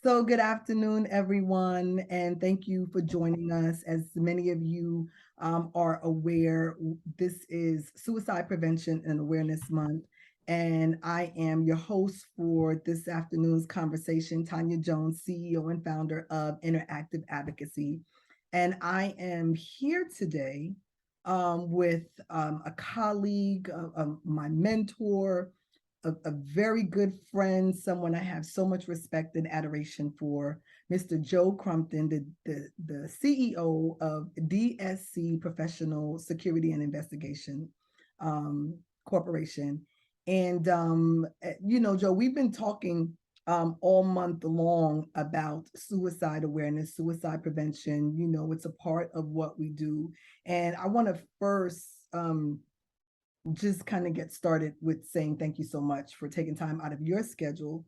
So, good afternoon, everyone, and thank you for joining us. As many of you are aware, this is Suicide Prevention and Awareness Month, and I am your host for this afternoon's conversation, Tanya Jones, CEO and founder of Interactive Advocacy. And I am here today with a colleague, my mentor, a very good friend, someone I have so much respect and adoration for, Mr. Joe Crumpton, the CEO of DSC Professional Security and Investigation Corporation. And, Joe, we've been talking all month long about suicide awareness, suicide prevention. You know, it's a part of what we do. And I want to first just kind of get started with saying thank you so much for taking time out of your schedule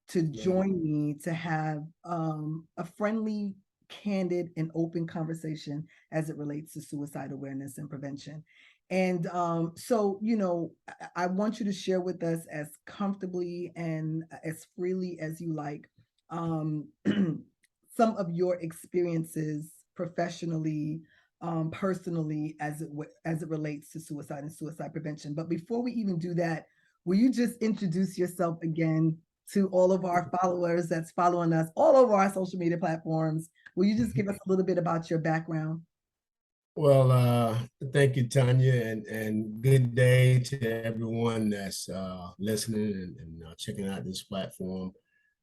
to join me to have a friendly, candid, and open conversation as it relates to suicide awareness and prevention. And I want you to share with us as comfortably and as freely as you like some of your experiences professionally, personally, as it relates to suicide and suicide prevention. But before we even do that, will you just introduce yourself again to all of our followers that's following us all over our social media platforms? Will you just give us a little bit about your background? Well, thank you, Tanya, and good day to everyone that's listening and checking out this platform.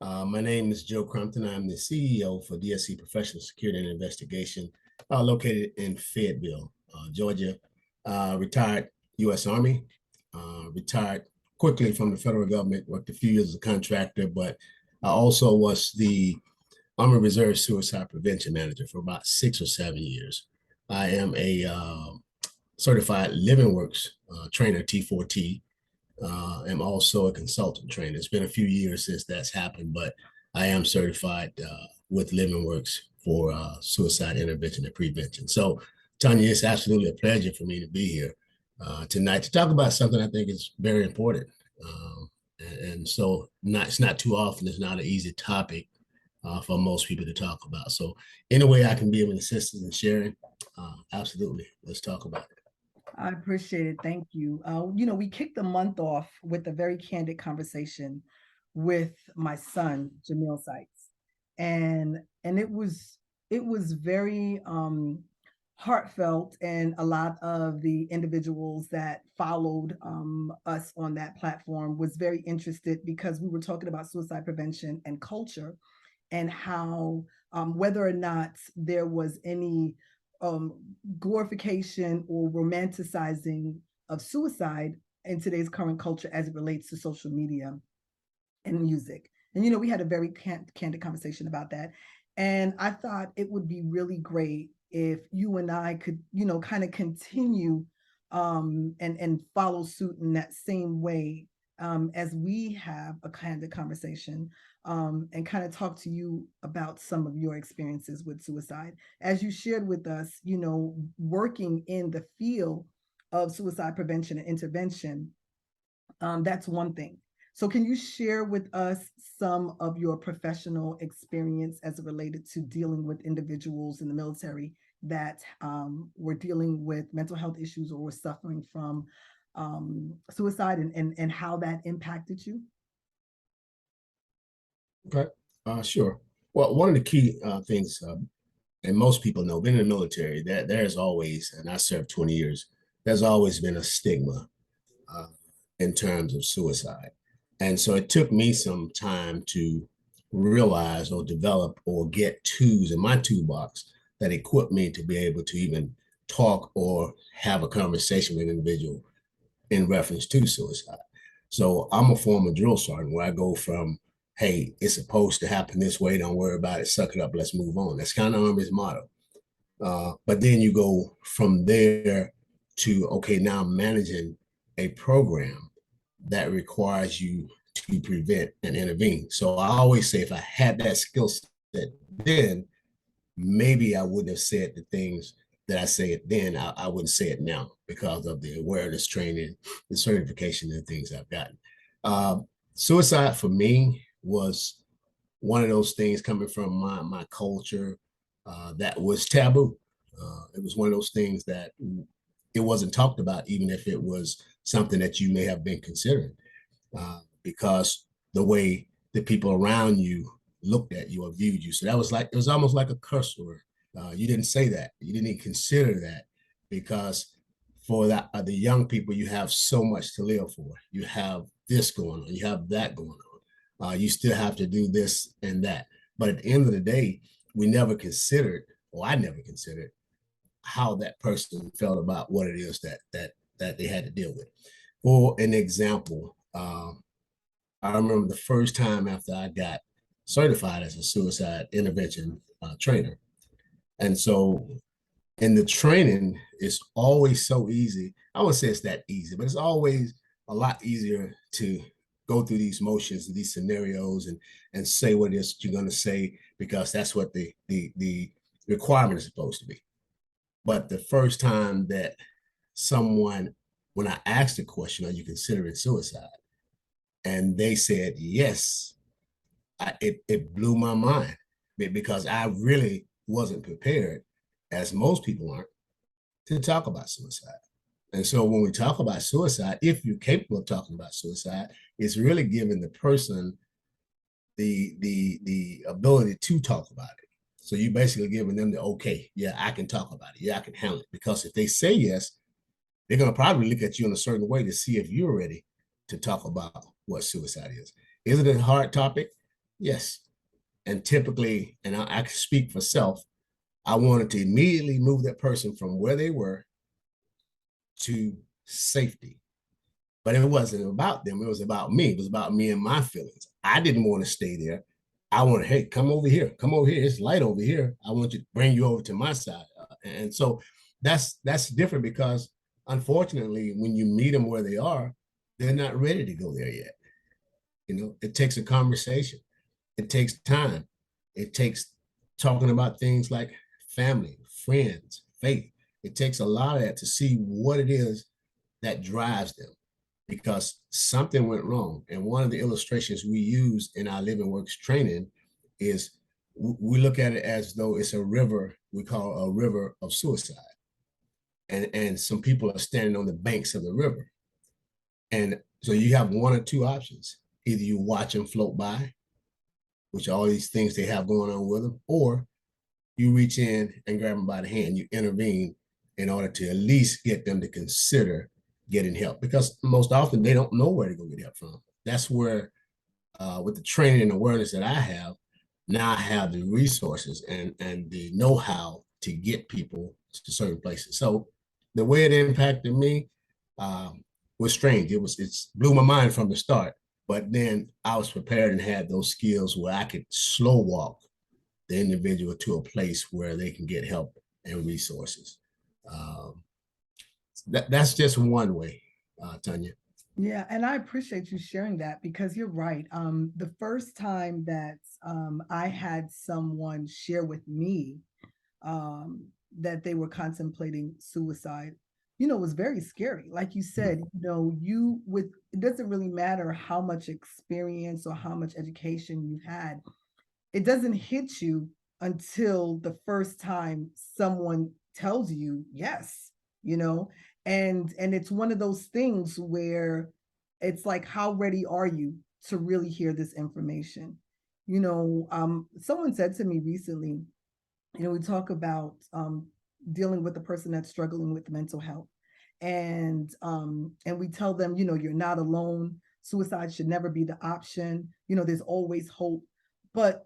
My name is Joe Crumpton. I'm the CEO for DSC Professional Security and Investigation, located in Fayetteville, Georgia. Retired U.S. Army, retired quickly from the federal government, worked a few years as a contractor, but I also was the Army Reserve Suicide Prevention Manager for about 6 or 7 years. I am a certified Living Works trainer, T4T. I'm also a consultant trainer. It's been a few years since that's happened, but I am certified with Living Works for suicide intervention and prevention. So, Tanya, it's absolutely a pleasure for me to be here tonight to talk about something I think is very important. It's not too often, it's not an easy topic for most people to talk about. So any way I can be of an assistance in sharing, absolutely. Let's talk about it. I appreciate it. Thank you. We kicked the month off with a very candid conversation with my son, Jamil Sykes. And it was very heartfelt, and a lot of the individuals that followed us on that platform was very interested because we were talking about suicide prevention and culture, and how whether or not there was any glorification or romanticizing of suicide in today's current culture as it relates to social media and music. And we had a very candid conversation about that. And I thought it would be really great if you and I could, kind of continue and follow suit in that same way, as we have a candid conversation, and kind of talk to you about some of your experiences with suicide. As you shared with us, working in the field of suicide prevention and intervention, that's one thing. So, can you share with us some of your professional experience as it related to dealing with individuals in the military that were dealing with mental health issues or were suffering from suicide, and how that impacted you? Okay, sure. Well, one of the key things, and most people know, being in the military, that there's always, and I served 20 years, there's always been a stigma uh, in terms of suicide. And so it took me some time to realize or develop or get tools in my toolbox that equip me to be able to even talk or have a conversation with an individual in reference to suicide. So I'm a former drill sergeant where I go from, hey, it's supposed to happen this way, don't worry about it, suck it up, let's move on. That's kind of Army's motto. But then you go from there to, okay, now I'm managing a program that requires you to prevent and intervene. So I always say if I had that skill set then, maybe I wouldn't have said the things that I say it then. I wouldn't say it now because of the awareness training, the certification, and things I've gotten. Uh, Suicide for me was one of those things coming from my culture that was taboo. It was one of those things that it wasn't talked about, even if it was something that you may have been considering, because the way the people around you looked at you or viewed you. So that was like, it was almost like a curse word. You didn't say that. You didn't even consider that, because for the young people, you have so much to live for. You have this going on. You have that going on. You still have to do this and that. But at the end of the day, we never considered, or I never considered, how that person felt about what it is that they had to deal with. For an example, I remember the first time after I got certified as a suicide intervention trainer. And so in the training, it's always so easy. I wouldn't say it's that easy, but it's always a lot easier to go through these motions, these scenarios, and say what it is you're going to say, because that's what the requirement is supposed to be. But the first time that someone, when I asked the question, "Are you considering suicide?" and they said yes, it blew my mind, because I really wasn't prepared, as most people aren't, to talk about suicide. And so when we talk about suicide, if you're capable of talking about suicide, it's really giving the person the ability to talk about it. So you basically giving them the okay, yeah, I can talk about it, yeah, I can handle it. Because if they say yes, they're gonna probably look at you in a certain way to see if you're ready to talk about what suicide is. Is it a hard topic? Yes. And typically, and I can speak for self, I wanted to immediately move that person from where they were to safety. But it wasn't about them. It was about me. It was about me and my feelings. I didn't want to stay there. I wanted, hey, come over here. Come over here. It's light over here. I want you to bring you over to my side. And so that's different, because unfortunately, when you meet them where they are, they're not ready to go there yet. It takes a conversation. It takes time. It takes talking about things like family, friends, faith. It takes a lot of that to see what it is that drives them, because something went wrong. And one of the illustrations we use in our Living Works training is we look at it as though it's a river, we call a river of suicide. And some people are standing on the banks of the river. And so you have one or two options. Either you watch them float by, which are all these things they have going on with them, or you reach in and grab them by the hand, you intervene in order to at least get them to consider getting help, because most often they don't know where to go get help from. That's where, with the training and awareness that I have, now I have the resources and the know-how to get people to certain places. So the way it impacted me was strange. It's blew my mind from the start, but then I was prepared and had those skills where I could slow walk the individual to a place where they can get help and resources. Um, that's just one way, Tanya. Yeah, and I appreciate you sharing that, because you're right. The first time that I had someone share with me that they were contemplating suicide, was very scary. Like you said, you with it doesn't really matter how much experience or how much education you had. It doesn't hit you until the first time someone tells you yes, you know, and it's one of those things where it's like, how ready are you to really hear this information? Someone said to me recently, we talk about dealing with a person that's struggling with mental health, and we tell them, you're not alone. Suicide should never be the option. There's always hope. But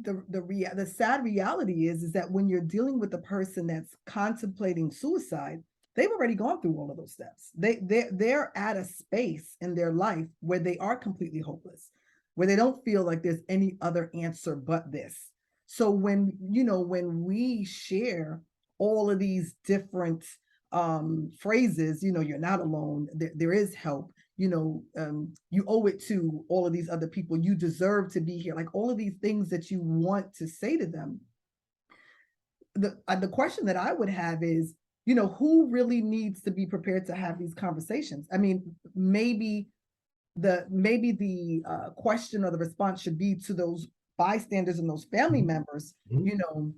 the sad reality is that when you're dealing with a person that's contemplating suicide, they've already gone through all of those steps. They're at a space in their life where they are completely hopeless, where they don't feel like there's any other answer but this. So when we share all of these different phrases, you're not alone, there is help, you owe it to all of these other people, you deserve to be here, like all of these things that you want to say to them. The question that I would have is, who really needs to be prepared to have these conversations? I mean, maybe maybe the question or the response should be to those bystanders and those family members, Mhm.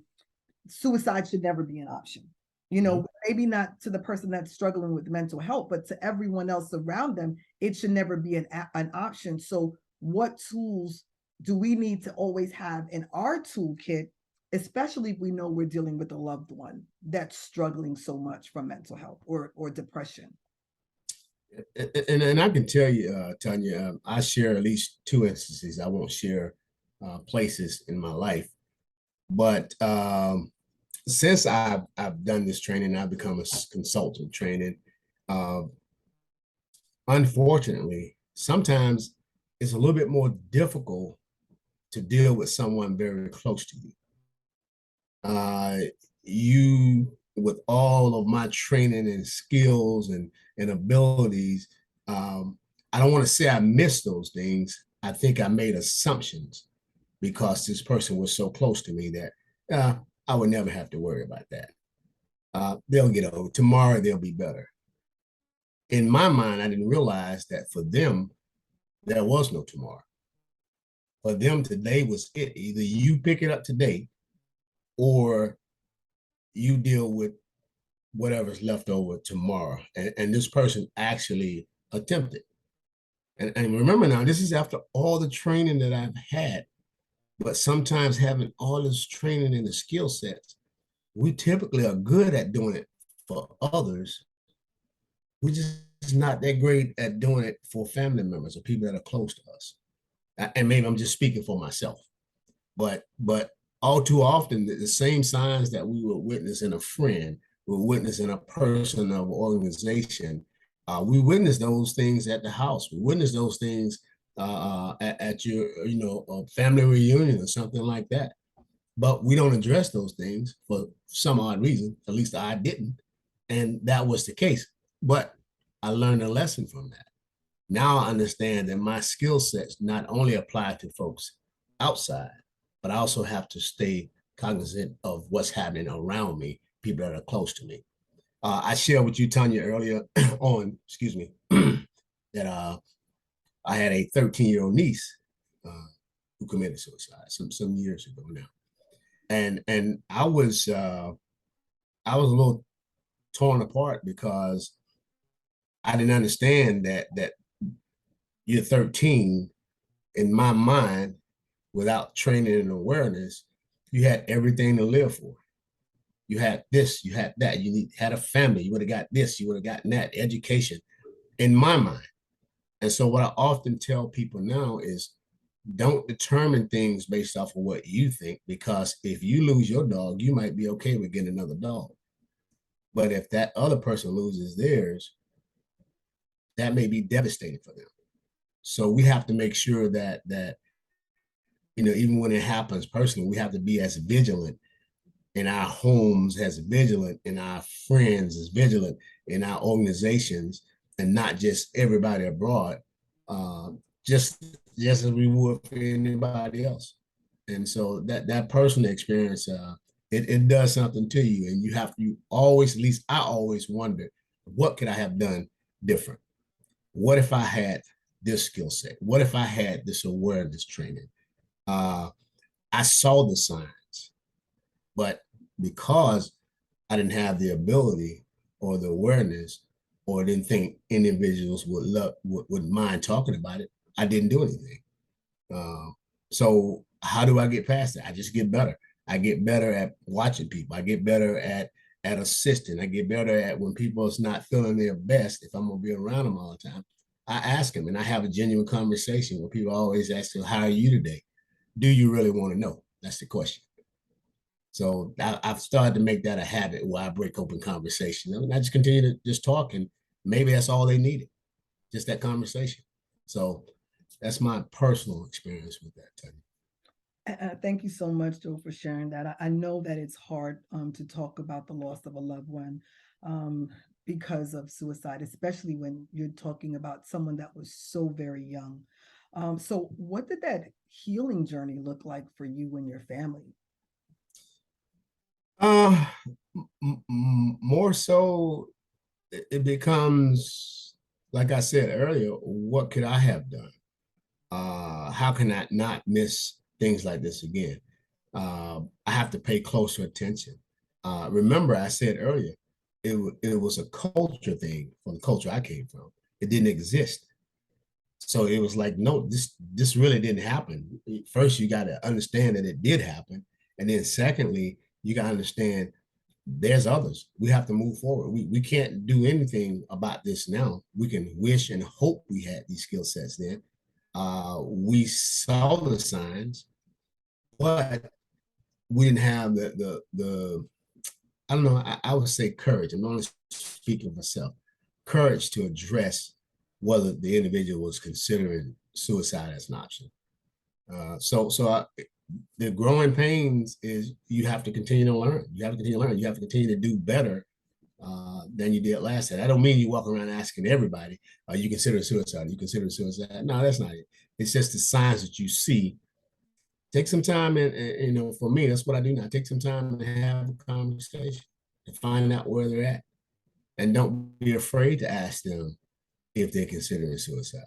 suicide should never be an option. Mhm. Maybe not to the person that's struggling with mental health, but to everyone else around them, it should never be an option. So what tools do we need to always have in our toolkit, especially if we know we're dealing with a loved one that's struggling so much from mental health or depression? And I can tell you, Tanya, I share at least two instances. I won't share places in my life, but since I've done this training, I've become a consultant training. Uh, Unfortunately, sometimes it's a little bit more difficult to deal with someone very close to you. Uh, you, with all of my training and skills and abilities, I don't want to say I missed those things. I think I made assumptions because this person was so close to me that I would never have to worry about that. They'll get over tomorrow. They'll be better. In my mind, I didn't realize that for them, there was no tomorrow. For them, today was it. Either you pick it up today or you deal with whatever's left over tomorrow. And this person actually attempted. And remember now, this is after all the training that I've had. But sometimes having all this training and the skill sets, we typically are good at doing it for others. We're just not that great at doing it for family members or people that are close to us. And maybe I'm just speaking for myself. But all too often the same signs that we would witness in a friend, we would witness in a person of organization. We witness those things at the house. We witness those things at your family reunion or something like that. But we don't address those things for some odd reason. At least I didn't, and that was the case. But I learned a lesson from that. Now I understand that my skill sets not only apply to folks outside, but I also have to stay cognizant of what's happening around me, people that are close to me. I shared with you, Tanya, earlier on, excuse me, that I had a 13-year-old niece who committed suicide some years ago now, and I was a little torn apart because I didn't understand that you're 13. In my mind, without training and awareness, you had everything to live for. You had this, you had that, had a family, you would have got this, you would have gotten that, education, in my mind. And so what I often tell people now is don't determine things based off of what you think, because if you lose your dog, you might be okay with getting another dog. But if that other person loses theirs, that may be devastating for them. So we have to make sure that even when it happens personally, we have to be as vigilant in our homes, as vigilant in our friends, as vigilant in our organizations, and not just everybody abroad, uh, just as we would for anybody else. And so that personal experience, it does something to you, and you always, at least I always wonder, what could I have done different? What if I had this skill set? What if I had this awareness training? Uh, I saw the signs, but because I didn't have the ability or the awareness, or didn't think individuals would mind talking about it, I didn't do anything. Uh, so how do I get past that? I just get better. I get better at watching people. I get better at assisting. I get better at when people is not feeling their best. If I'm gonna be around them all the time, I ask them and I have a genuine conversation where people always ask, "How are you today?" Do you really want to know? That's the question. So I've started to make that a habit where I break open conversation. And I just continue to just talk, and maybe that's all they needed, just that conversation. So that's my personal experience with that, Tanya. Thank you so much, Joe, for sharing that. I know that it's hard to talk about the loss of a loved one um, because of suicide, especially when you're talking about someone that was so very young. So, what did that healing journey look like for you and your family? Uh, More so, it becomes. like I said earlier, what could I have done? How can I not miss things like this again? I have to pay closer attention. Remember, I said earlier, it was a culture thing from the culture I came from. It didn't exist. So it was like, no, this really didn't happen. First, you got to understand that it did happen. And then secondly, you got to understand there's others. We have to move forward. We can't do anything about this now. We can wish and hope we had these skill sets then. We saw the signs, but we didn't have the I don't know, I would say courage. I'm only speaking for myself, courage to address whether the individual was considering suicide as an option. The growing pains is you have to continue to learn. You have to continue to learn. You have to continue to do better than you did last time. I don't mean you walk around asking everybody, you consider suicide? You consider suicide? No, that's not it. It's just the signs that you see. Take some time and for me, that's what I do now. Take some time to have a conversation and find out where they're at. And don't be afraid to ask them if they're considering suicide.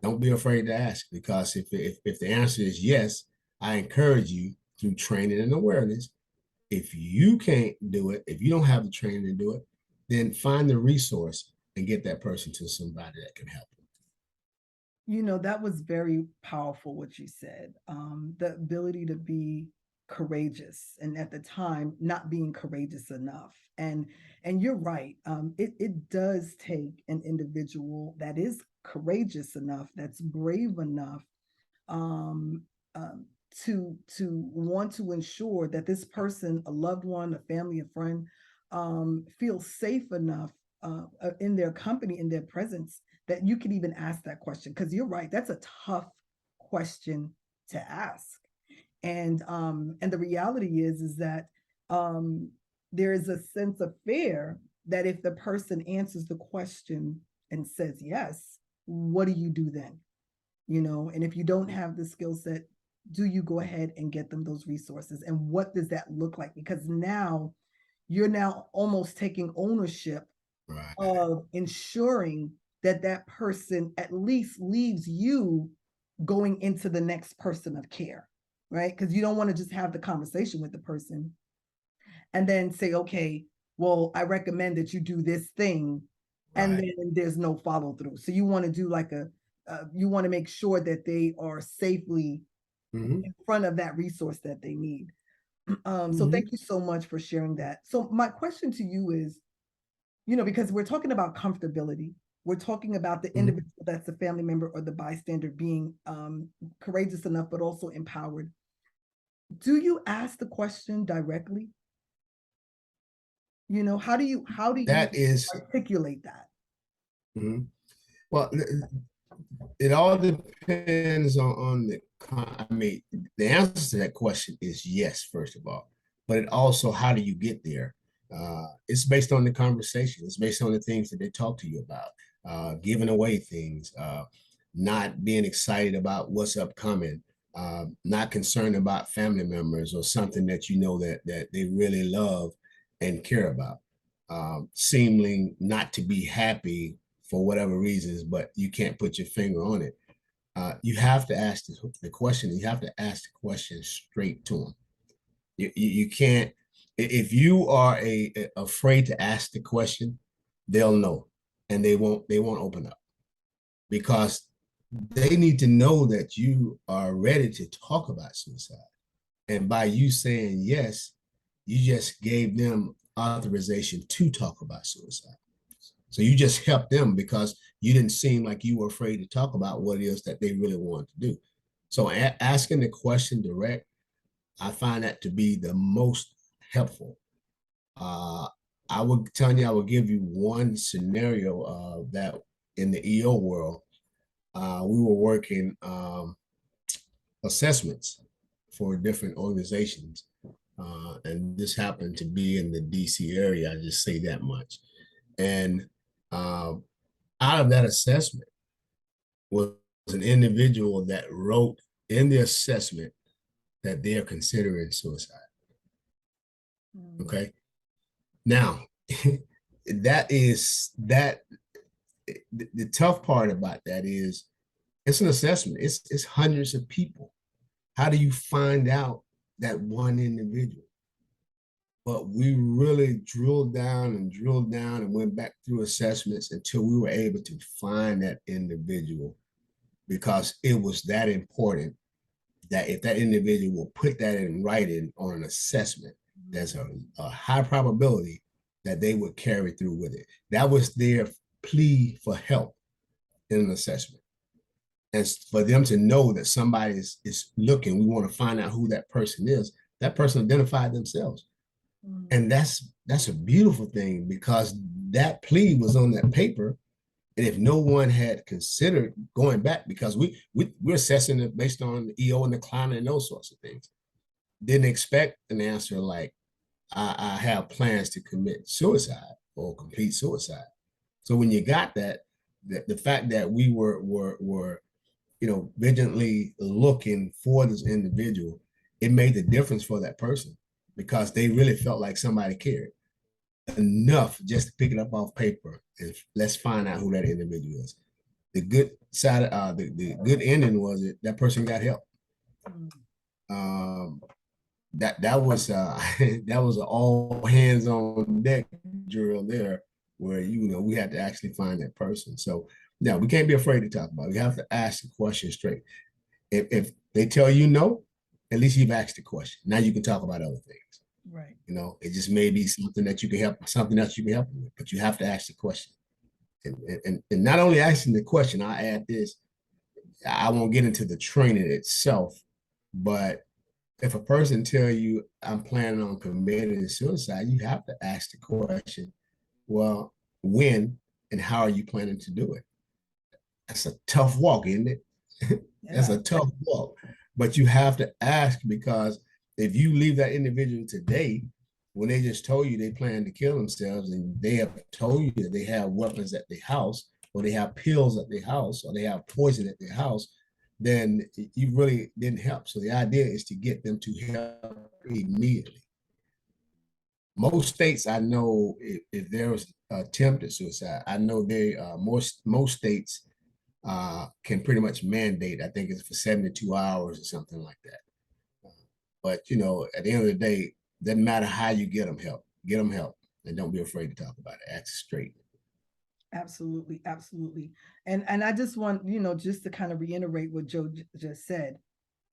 Don't be afraid to ask, because if the answer is yes, I encourage you through training and awareness. If you can't do it, if you don't have the training to do it, then find the resource and get that person to somebody that can help them. That was very powerful what you said. The ability to be courageous, and at the time not being courageous enough. And you're right. It does take an individual that is courageous enough, that's brave enough, um, um, to want to ensure that this person, a loved one, a family, a friend, feels safe enough in their company, in their presence, that you can even ask that question. Because you're right, that's a tough question to ask. And the reality is that there is a sense of fear that if the person answers the question and says yes, what do you do then? And if you don't have the skill set, do you go ahead and get them those resources? And what does that look like? Because now you're now almost taking ownership Right. of ensuring that that person at least leaves you going into the next person of care, right? Because you don't want to just have the conversation with the person and then say, okay, well, I recommend that you do this thing, and Right. then there's no follow through. So you want to do like you want to make sure that they are safely Mm-hmm. in front of that resource that they need. So Mm-hmm. thank you so much for sharing that. So my question to you is, because we're talking about comfortability, we're talking about the Mm-hmm. individual that's a family member or the bystander being courageous enough, but also empowered. Do you ask the question directly? How do you That is, articulate that? mhm. Well, it all depends on I mean, the answer to that question is yes, first of all, but it also, how do you get there? It's based on the conversation. It's based on the things that they talk to you about, giving away things, not being excited about what's upcoming, not concerned about family members or something that that they really love and care about, seeming not to be happy for whatever reasons, but you can't put your finger on it. You have to ask the question. You have to ask the question straight to them. You can't. If you are afraid to ask the question, they'll know, and they won't open up, because they need to know that you are ready to talk about suicide. And by you saying yes, you just gave them authorization to talk about suicide. So you just helped them because you didn't seem like you were afraid to talk about what it is that they really wanted to do. So asking the question direct, I find that to be the most helpful. Uh, I would tell you, I will give you one scenario that in the EO world, we were working assessments for different organizations. And this happened to be in the DC area. I just say that much. And uh, out of that assessment was an individual that wrote in the assessment that they are considering suicide. Mm. Okay. Now, that the tough part about that is it's an assessment. It's hundreds of people. How do you find out that one individual? But we really drilled down and went back through assessments until we were able to find that individual, because it was that important that if that individual will put that in writing on an assessment, there's a high probability that they would carry through with it. That was their plea for help in an assessment. And for them to know that somebody is looking, we want to find out who that person is. That person identified themselves. And that's a beautiful thing, because that plea was on that paper. And if no one had considered going back, because we're assessing it based on the EO and the climate and those sorts of things, didn't expect an answer like, I have plans to commit suicide or complete suicide. So when you got that, the fact that we were vigilantly looking for this individual, it made the difference for that person, because they really felt like somebody cared enough just to pick it up off paper and let's find out who that individual is. The good side, the good ending was that person got help. That was that was an all hands on deck drill there, where we had to actually find that person. So now we can't be afraid to talk about it. We have to ask the question straight. If they tell you no, at least you've asked the question. Now you can talk about other things. Right. It just may be something that you can help, something else you can help with, but you have to ask the question. And not only asking the question, I add this, I won't get into the training itself, but if a person tell you I'm planning on committing suicide, you have to ask the question, well, when and how are you planning to do it? That's a tough walk, isn't it? That's a tough walk, but you have to ask, because if you leave that individual today, when they just told you they plan to kill themselves and they have told you that they have weapons at their house, or they have pills at their house, or they have poison at their house, then you really didn't help. So the idea is to get them to help immediately. Most states, I know, if there was attempted suicide, I know they most states can pretty much mandate. I think it's for 72 hours or something like that. But at the end of the day, doesn't matter how you get them help. Get them help, and don't be afraid to talk about it. Act straight. Absolutely, absolutely. And I just want, just to kind of reiterate what Joe just said,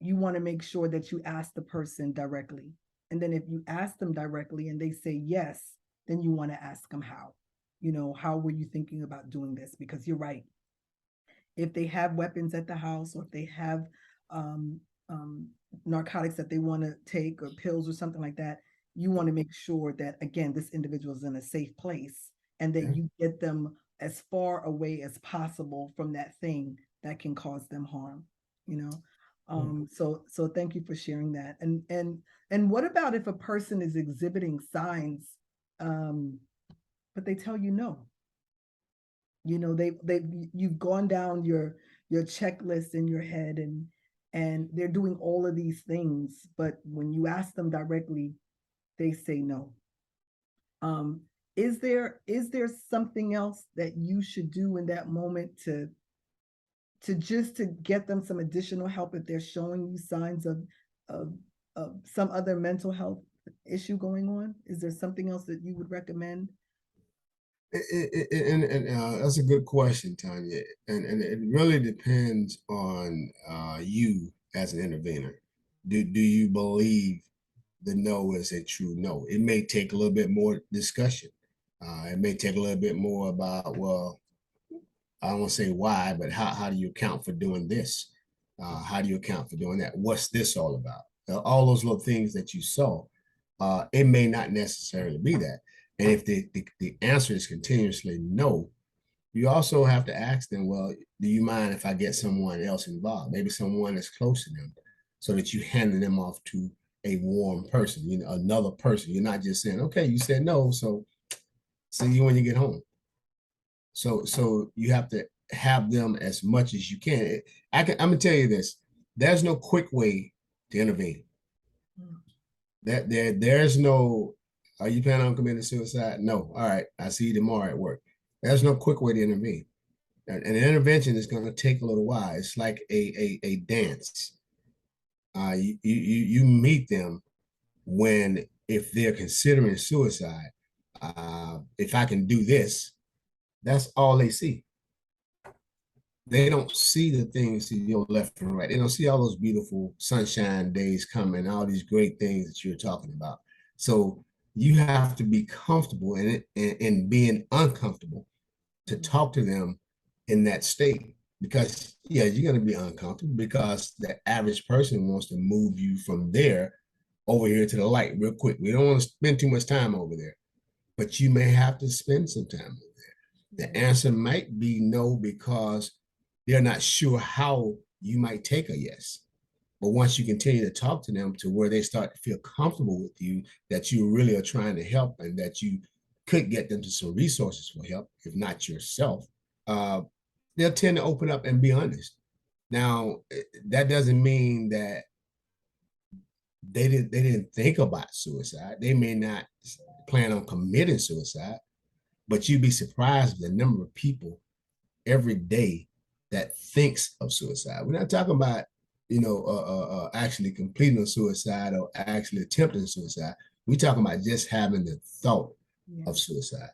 you want to make sure that you ask the person directly. And then if you ask them directly and they say yes, then you want to ask them how. How were you thinking about doing this? Because you're right. If they have weapons at the house, or if they have um, narcotics that they want to take, or pills or something like that, you want to make sure that, again, this individual is in a safe place, and that you get them as far away as possible from that thing that can cause them harm. So thank you for sharing that. And what about if a person is exhibiting signs, but they tell you no? You've gone down your checklist in your head, and they're doing all of these things, but when you ask them directly, they say no. Is there something else that you should do in that moment to get them some additional help if they're showing you signs of some other mental health issue going on? Is there something else that you would recommend? That's a good question, Tanya. And it really depends on you as an intervener. Do you believe the no is a true no? It may take a little bit more discussion. It may take a little bit more about, well, I don't want to say why, but how do you account for doing this? How do you account for doing that? What's this all about? All those little things that you saw, it may not necessarily be that. And if the answer is continuously no, you also have to ask them, well, do you mind if I get someone else involved? Maybe someone that's close to them, so that you hand them off to a warm person, another person. You're not just saying, okay, you said no, so see you when you get home. So you have to have them as much as you can. I'm gonna tell you this: there's no quick way to intervene. There's no. Are you planning on committing suicide? No. All right. I see you tomorrow at work. There's no quick way to intervene. An intervention is going to take a little while. It's like a dance. You meet them when, if they're considering suicide, if I can do this, that's all they see. They don't see the things to your left and right. They don't see all those beautiful sunshine days coming, all these great things that you're talking about. So you have to be comfortable in it, and being uncomfortable to talk to them in that state. Because yeah, you're going to be uncomfortable because the average person wants to move you from there over here to the light real quick. We don't want to spend too much time over there, but you may have to spend some time over there. The answer might be no, because they're not sure how you might take a yes. But once you continue to talk to them to where they start to feel comfortable with you, that you really are trying to help, and that you could get them to some resources for help, if not yourself, uh, they'll tend to open up and be honest. Now, that doesn't mean that they didn't think about suicide. They may not plan on committing suicide, but you'd be surprised at the number of people every day that thinks of suicide. We're not talking about, actually completing a suicide or actually attempting suicide. We're talking about just having the thought of suicide.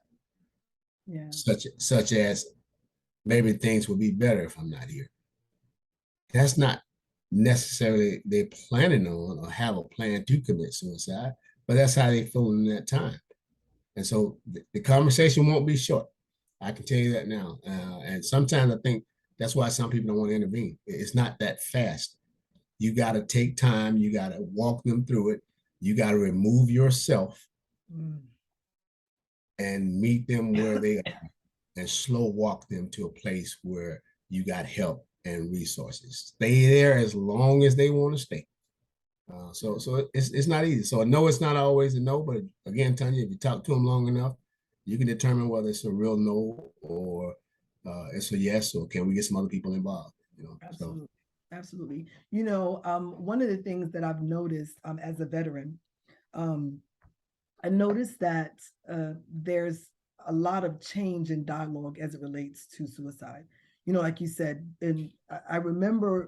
Yeah. Such as, maybe things would be better if I'm not here. That's not necessarily they're planning on or have a plan to commit suicide, but that's how they feel in that time. And so the conversation won't be short. I can tell you that now. And sometimes I think that's why some people don't want to intervene. It's not that fast. You got to take time. You got to walk them through it. You got to remove yourself and meet them where they are, and slow walk them to a place where you got help and resources. Stay there as long as they want to stay. So it's not easy. So I know it's not always a no, but again, Tanya, if you talk to them long enough, you can determine whether it's a real no, or it's a yes, or can we get some other people involved? Absolutely. Absolutely. One of the things that I've noticed as a veteran, I noticed that there's a lot of change in dialogue as it relates to suicide. Like you said, and I remember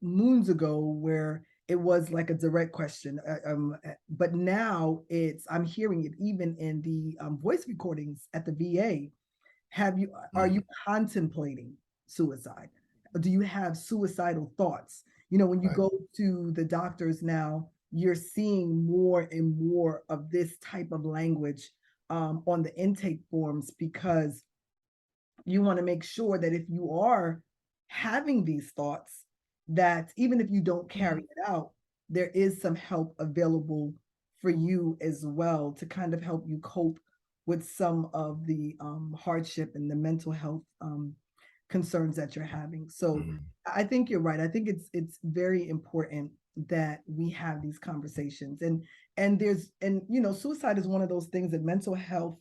moons ago where it was like a direct question, but now I'm hearing it even in the voice recordings at the VA. Are you contemplating suicide? Do you have suicidal thoughts? When you go to the doctors now, you're seeing more and more of this type of language on the intake forms, because you want to make sure that if you are having these thoughts, that even if you don't carry it out, there is some help available for you as well to kind of help you cope with some of the hardship and the mental health concerns that you're having. So I think you're right. I think it's very important that we have these conversations, and suicide is one of those things that mental health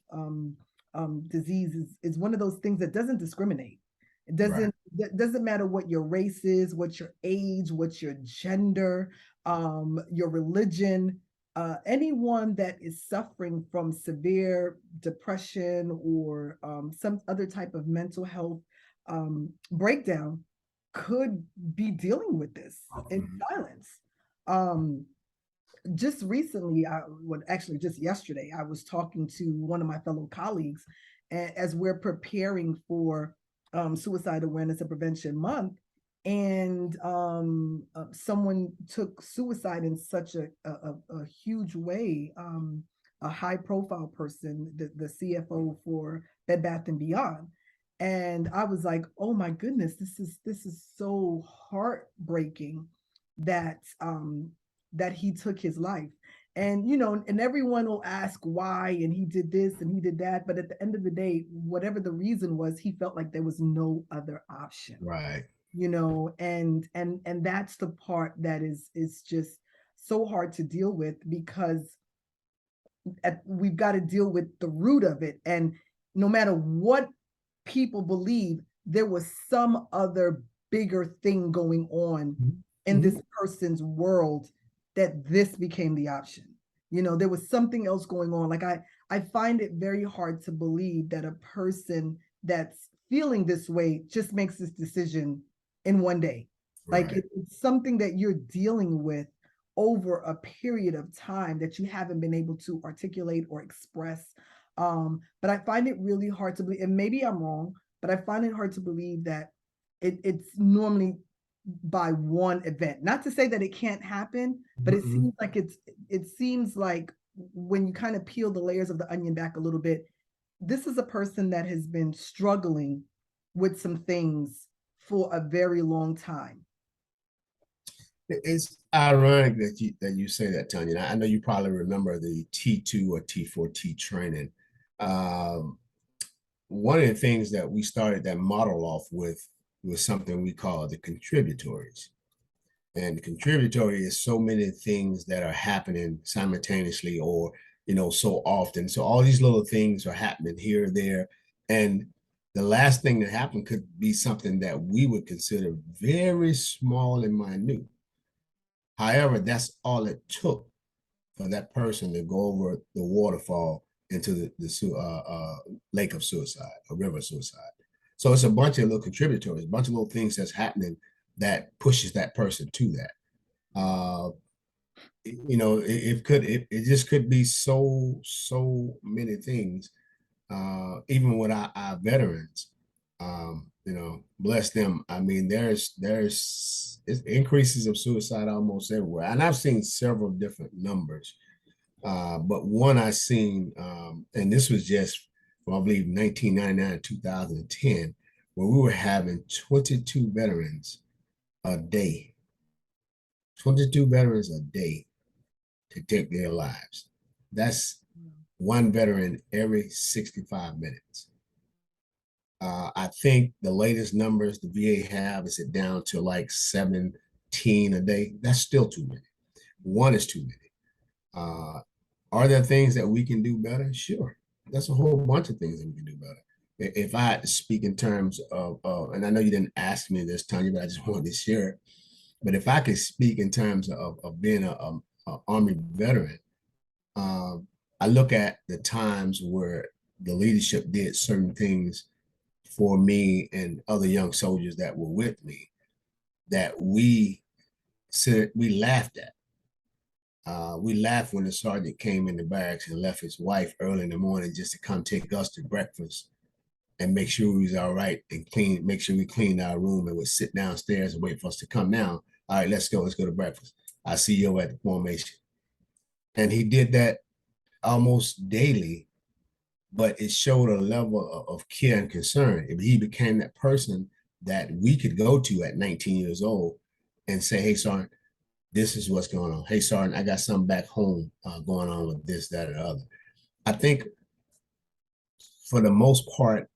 disease is one of those things that doesn't discriminate. It doesn't matter what your race is, what your age, what your gender, your religion. Anyone that is suffering from severe depression or some other type of mental health breakdown could be dealing with this in silence. Just recently, actually just yesterday, I was talking to one of my fellow colleagues, as we're preparing for Suicide Awareness and Prevention Month, and someone took suicide in such a huge way. A high profile person, the CFO for Bed Bath and Beyond. And I was like, oh my goodness, this is so heartbreaking that that he took his life. And everyone will ask why, and he did this and he did that, but at the end of the day, whatever the reason was, he felt like there was no other option. And that's the part that is just so hard to deal with, because we've got to deal with the root of it. And no matter what people believe, there was some other bigger thing going on in this person's world, that this became the option. There was something else going on. Like I find it very hard to believe that a person that's feeling this way just makes this decision in one day. Like Right. it's something that you're dealing with over a period of time that you haven't been able to articulate or express. But I find it really hard to believe, and maybe I'm wrong, but I find it hard to believe that it's normally by one event. Not to say that it can't happen, but Mm-mm. it seems like when you kind of peel the layers of the onion back a little bit, this is a person that has been struggling with some things for a very long time. It's ironic that you say that, Tanya. I know you probably remember the T2 or T4T training. Um, One of the things that we started that model off with was something we call the contributories. And the contributory is so many things that are happening simultaneously or, so often. So all these little things are happening here, there. And the last thing that happened could be something that we would consider very small and minute. However, that's all it took for that person to go over the waterfall into the lake of suicide, a river of suicide. So it's a bunch of little contributors, a bunch of little things that's happening that pushes that person to that. Uh, it just could be so many things. Even with our veterans, bless them. I mean, there's increases of suicide almost everywhere, and I've seen several different numbers. But one I seen, and this was just from I believe 1999 2010, where we were having 22 veterans a day, 22 veterans a day to take their lives. That's one veteran every 65 minutes. I think the latest numbers the VA have is it down to like 17 a day. That's still too many. One is too many. Uh, are there things that we can do better? Sure. That's a whole bunch of things that we can do better. If I had to speak in terms of, and I know you didn't ask me this, Tanya, but I just wanted to share it. But if I could speak in terms of being a Army veteran, um, I look at the times where the leadership did certain things for me and other young soldiers that were with me that we said we laughed at. We laughed when the sergeant came in the barracks and left his wife early in the morning just to come take us to breakfast and make sure we was all right and make sure we cleaned our room and would sit downstairs and wait for us to come down. All right, let's go to breakfast. I see you at the formation. And he did that almost daily, but it showed a level of care and concern. If he became that person that we could go to at 19 years old and say, hey, Sergeant, this is what's going on. Hey, Sergeant, I got something back home going on with this, that, or the other. I think for the most part,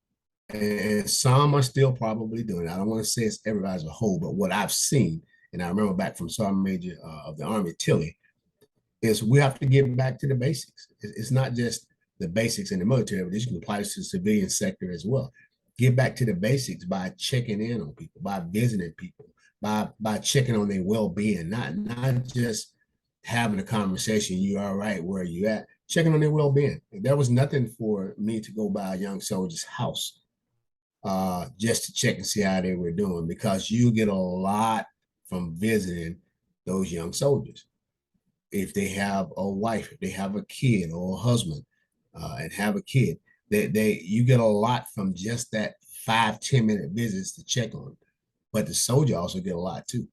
and some are still probably doing it. I don't want to say it's everybody as a whole, but what I've seen, and I remember back from Sergeant Major of the Army, Tilly, is we have to get back to the basics. It's not just the basics in the military, but this can apply to the civilian sector as well. Get back to the basics by checking in on people, by visiting people, by checking on their well-being, not just having a conversation, you all right, where are you at, checking on their well-being. There was nothing for me to go by a young soldier's house just to check and see how they were doing, because you get a lot from visiting those young soldiers. If they have a wife, if they have a kid or a husband, and have a kid, they you get a lot from just that 5-10 minute visits to check on them. But the soldier also get a lot too.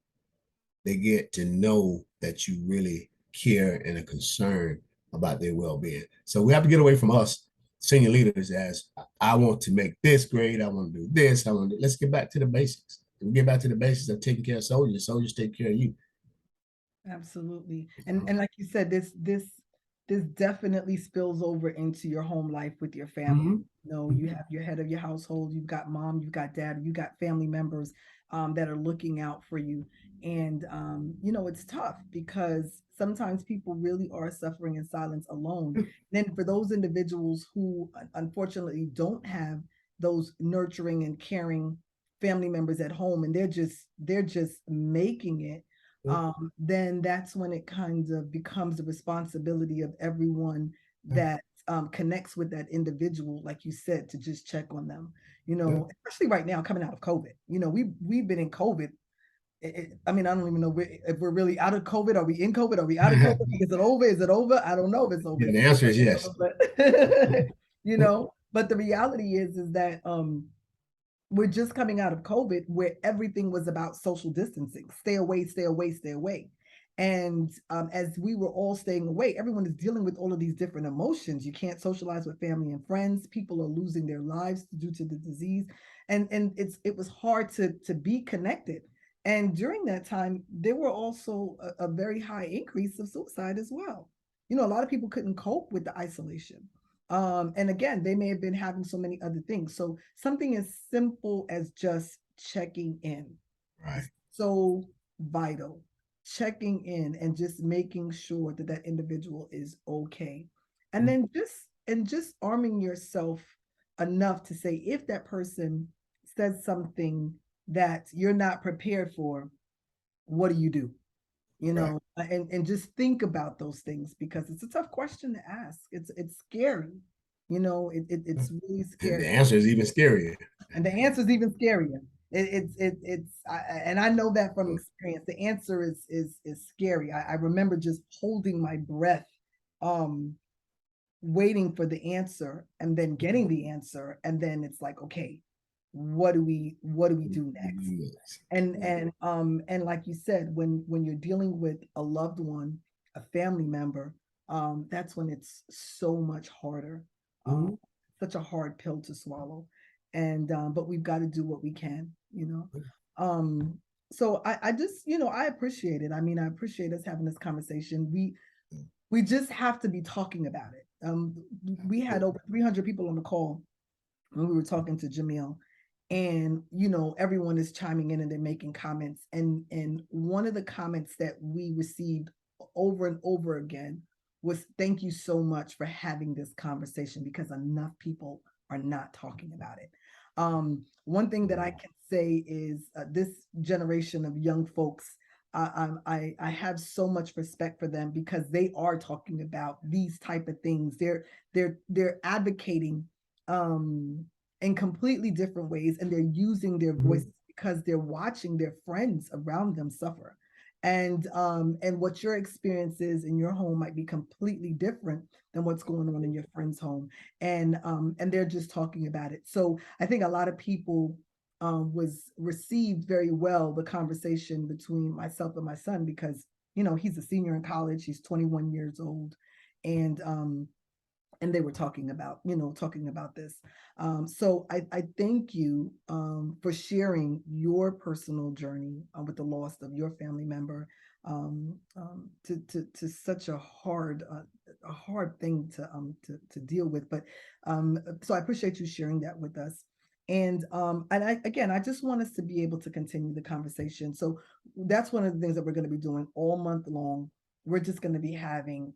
They get to know that you really care and are concerned about their well-being. So we have to get away from us senior leaders as I want to make this grade, I want to do this, let's get back to the basics. We get back to the basics of taking care of soldiers. Soldiers take care of you. Absolutely. And like you said, this definitely spills over into your home life with your family. Mm-hmm. You know, you have your head of your household, you've got mom, you've got dad, you got family members that are looking out for you. And it's tough because sometimes people really are suffering in silence alone. Then for those individuals who unfortunately don't have those nurturing and caring family members at home and they're just making it, then that's when it kind of becomes the responsibility of everyone that connects with that individual, like you said, to just check on them. Yeah. Especially right now coming out of COVID. We've been in COVID. I mean, I don't even know if we're really out of COVID. Are we in COVID? Are we out of COVID? Is it over? Is it over? I don't know if it's over. Yeah, the answer is yes. But but the reality is that we're just coming out of COVID where everything was about social distancing. Stay away, stay away, stay away. And as we were all staying away, everyone is dealing with all of these different emotions. You can't socialize with family and friends. People are losing their lives due to the disease. And it was hard to be connected. And during that time, there were also a very high increase of suicide as well. A lot of people couldn't cope with the isolation. And again, they may have been having so many other things. So something as simple as just checking in Right. is so vital. Checking in and just making sure that that individual is okay. And then just arming yourself enough to say, if that person says something that you're not prepared for, what do you do? Right. And just think about those things, because it's a tough question to ask. It's scary. It's really And the scary. answer is even scarier. And the answer is even scarier. And I know that from Mm. experience. The answer is scary. I remember just holding my breath, um, waiting for the answer, and then getting the answer, and then it's like, okay, what do we do next? Yes. And like you said, when you're dealing with a loved one, a family member, that's when it's so much harder. um, Mhm. Such a hard pill to swallow. And but we've got to do what we can. um so I just, I appreciate it. I mean, I appreciate us having this conversation. We just have to be talking about it. We had over 300 people on the call when we were talking to Jamil, and everyone is chiming in and they're making comments. And one of the comments that we received over and over again was, thank you so much for having this conversation, because enough people are not talking about it. One thing that I can say is, this generation of young folks, I have so much respect for them, because they are talking about these type of things. They're advocating um in completely different ways, and they're using their Mhm. voices because they're watching their friends around them suffer. And what your experience is in your home might be completely different than what's going on in your friend's home. And they're just talking about it. So I think a lot of people, was received very well, the conversation between myself and my son, because he's a senior in college, he's 21 years old. And they were talking about this. So I thank you, for sharing your personal journey, with the loss of your family member, to such a hard thing to deal with. But so I appreciate you sharing that with us. And again, I just want us to be able to continue the conversation. So that's one of the things that we're going to be doing all month long. We're just going to be having,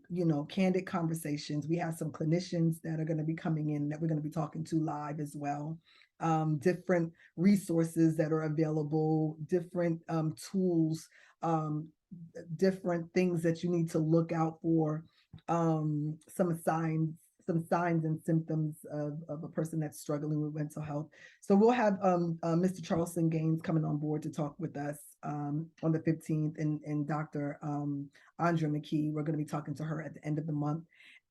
candid conversations. We have some clinicians that are going to be coming in that we're going to be talking to live as well. Different resources that are available, different tools, um, different things that you need to look out for, some signs and symptoms of a person that's struggling with mental health. So we'll have Mr. Charleston Gaines coming on board to talk with us on the 15th, and Dr. Andrea McKee. We're going to be talking to her at the end of the month.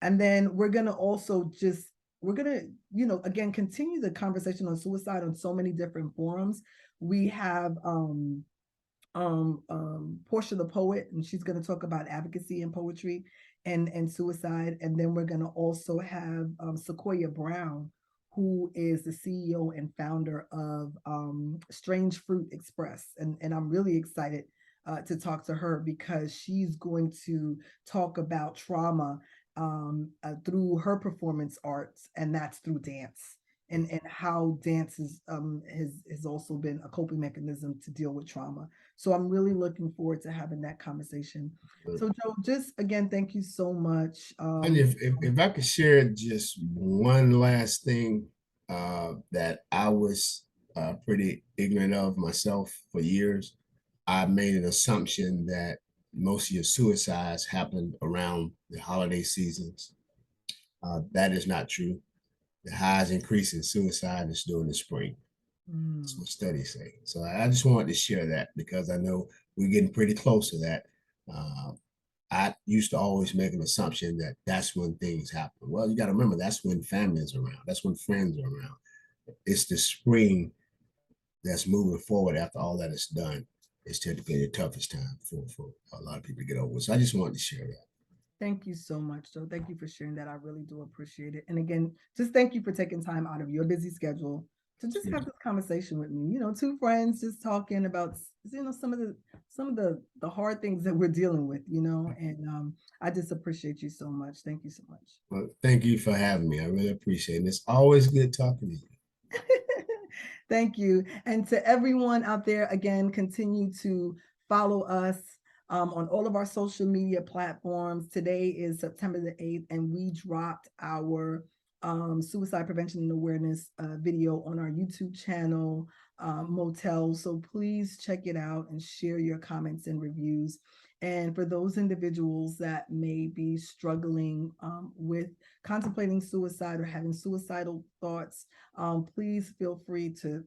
And then we're going to also again, continue the conversation on suicide on so many different forums. We have Portia the poet, and she's going to talk about advocacy and poetry and suicide. And then we're going to also have Sequoia Brown, who is the CEO and founder of Strange Fruit Express. And I'm really excited to talk to her, because she's going to talk about trauma through her performance arts, and that's through dance. And how dance has also been a coping mechanism to deal with trauma. So I'm really looking forward to having that conversation. So Joe, just again, thank you so much. And if I could share just one last thing that I was pretty ignorant of myself for years, I made an assumption that most of your suicides happened around the holiday seasons. That is not true. The highest increase in suicide is during the spring. That's Mm. what studies say. So I just wanted to share that because I know we're getting pretty close to that. Uh, I used to always make an assumption that that's when things happen. Well, you got to remember that's when family is around. That's when friends are around. It's the spring that's moving forward after all that is done. It's typically the toughest time for a lot of people to get over. So I just wanted to share that. Thank you so much, Joe. Thank you for sharing that. I really do appreciate it. And again, just thank you for taking time out of your busy schedule to just have this conversation with me. Two friends just talking about some of the hard things that we're dealing with. And I just appreciate you so much. Thank you so much. Well, thank you for having me. I really appreciate it. It's always good talking to you. Thank you. And to everyone out there, again, continue to follow us on all of our social media platforms. Today is September the 8th, and we dropped our suicide prevention and awareness video on our YouTube channel, Motel. So please check it out and share your comments and reviews. And for those individuals that may be struggling with contemplating suicide or having suicidal thoughts, please feel free to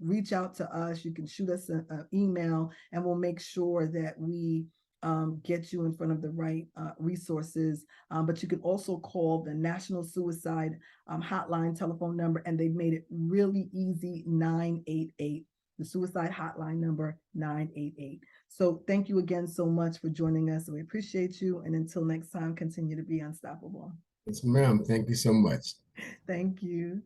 reach out to us. You can shoot us an email, and we'll make sure that we get you in front of the right resources. But you can also call the National Suicide Hotline telephone number, and they've made it really easy, 988. The suicide hotline number, 988. So thank you again so much for joining us. We appreciate you. And until next time, continue to be unstoppable. Yes, ma'am. Thank you so much. Thank you.